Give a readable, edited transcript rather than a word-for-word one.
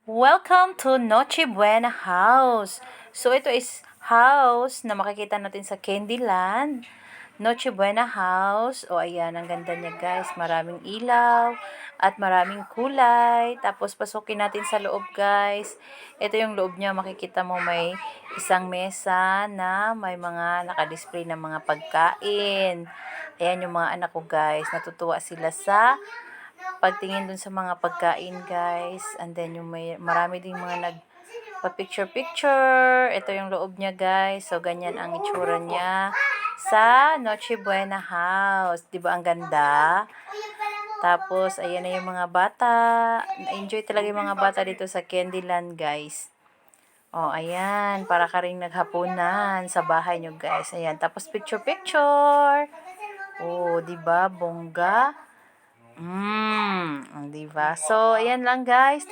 Welcome to Noche Buena House. So, ito is house na makikita natin sa Candyland. Noche Buena House. O, ayan, ang ganda niya guys. Maraming ilaw at maraming kulay. Tapos, pasukin natin sa loob guys. Ito yung loob niya. Makikita mo may isang mesa na may mga nakadisplay na mga pagkain. Ayan yung mga anak ko guys. Natutuwa sila sa pagtingin dun sa mga pagkain guys, and then yung marami ding mga nagpa-picture. Ito yung loob niya guys, so ganyan ang itsura niya sa Noche Buena House. Diba ang ganda? Tapos ayan na yung mga bata, enjoy talaga yung mga bata dito sa Candyland guys. Oh, ayan, para ka ring naghapunan sa bahay nyo guys. Ayan, tapos picture. Oh, 'di ba? Bongga. 'Di ba? So, ayan lang guys.